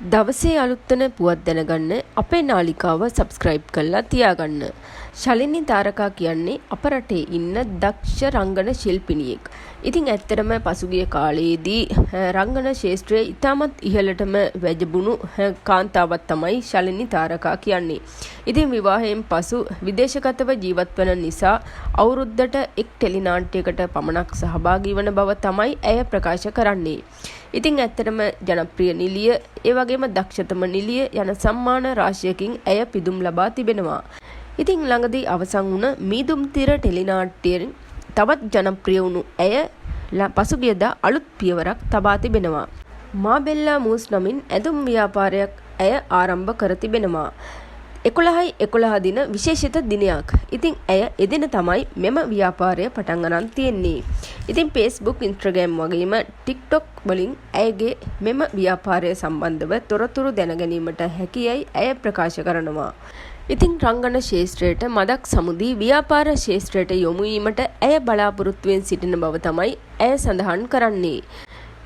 දවසේ අලුත්වන පුවත් දැනගන්න අපේ නාලිකාව සබ්ස්ක්‍රයිබ් කරලා තියාගන්න. ශලිනී තාරකා කියන්නේ අප රටේ ඉන්න දක්ෂ රංගන ශිල්පිනියෙක්. ඉතින් ඇත්තටම පසුගිය කාලයේදී රංගන ශාස්ත්‍රයේ ඉතාමත් ඉහළටම වැජඹුණු කාන්තාවක් තමයි ශලිනී තාරකා කියන්නේ. ඉතින් විවාහයෙන් පසු විදේශගතව ජීවත් වන නිසා අවුරුද්දට එක් ටෙලි නාට්‍යයකට පමණක් සහභාගී වන බව තමයි ඇය ප්‍රකාශ කරන්නේ. ඉතින් ඇත්තටම ජනප්‍රිය නිළිය ඒ වගේම දක්ෂතම නිළිය යන සම්මාන රාශියකින් ඇය පිදුම් ලබා තිබෙනවා. ඉතින් ළඟදී අවසන් වුණ මීදුම් තිර ටෙලිනාට්‍යයෙන් තවත් ජනප්‍රිය වුණු ඇය පසුගියදා අලුත් පියවරක් තබා තිබෙනවා. මාබෙල්ලා මූස් නමින් ඇඳුම් ව්‍යාපාරයක් ඇය ආරම්භ කර තිබෙනවා. 11/11 දින විශේෂිත දිනයක්. ඉතින් ඇය එදින තමයි මෙම ව්‍යාපාරය පටන් ගන්න තියෙන්නේ. ඉතින් Facebook, Instagram වගේම TikTok වලින් ඇයගේ මෙම ව්‍යාපාරය සම්බන්ධව තොරතුරු දැන ගැනීමට හැකියයි ඇය ප්‍රකාශ කරනවා. ඉතින් රංගන ශාස්ත්‍රයට මදක් සමුදී ව්‍යාපාර ශාස්ත්‍රයට යොමු වීමට ඇය බලාපොරොත්තුවෙන් සිටින බව තමයි ඇය සඳහන් කරන්නේ.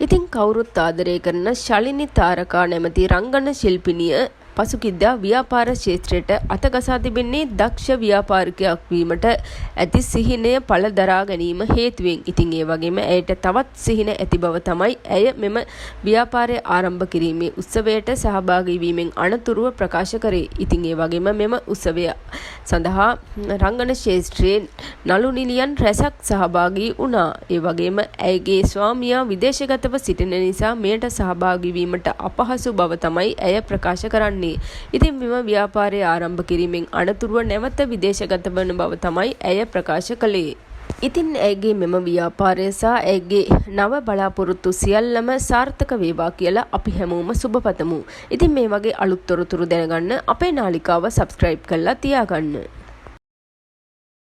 ඉතින් කවුරුත් ආදරය කරන ශලිනී තාරකා නැමැති රංගන ශිල්පිනිය පසුගියදා ව්‍යාපාර ක්ෂේත්‍රයට අතගසා තිබෙන්නේ දක්ෂ ව්‍යාපාරිකයක් වීමට ඇති සිහිනය පළ දරා ගැනීම හේතුවෙන්. ඉතින් ඒ වගේම ඇයට තවත් සිහින ඇති බව තමයි ඇය මෙම ව්‍යාපාරය ආරම්භ කිරීමේ උත්සවයට සහභාගී වීමෙන් අනතුරුව ප්‍රකාශ කරේ. ඉතින් ඒ වගේම මෙම උත්සවය සඳහා රංගන ක්ෂේත්‍රයේ නළු නිළියන් රැසක් සහභාගී වුණා. ඒ වගේම ඇයගේ ස්වාමියා විදේශගතව සිටින නිසා මෙයට සහභාගී වීමට අපහසු බව තමයි ඇය ප්‍රකාශ කරන්නේ. ඉතින් මෙම ව්‍යාපාරය ආරම්භ කිරීමෙන් අනතුරුව නැවත විදේශගත වන බව තමයි ඇය ප්‍රකාශ කළේ. ඉතින් ඇයගේ මෙම ව්‍යාපාරය සහ ඇයගේ නව බලාපොරොත්තු සියල්ලම සාර්ථක වේවා කියලා අපි හැමෝම සුබ පතමු. ඉතින් මේ වගේ අලුත් තොරතුරු දැනගන්න අපේ නාලිකාව සබ්ස්ක්‍රයිබ් කරලා තියාගන්න.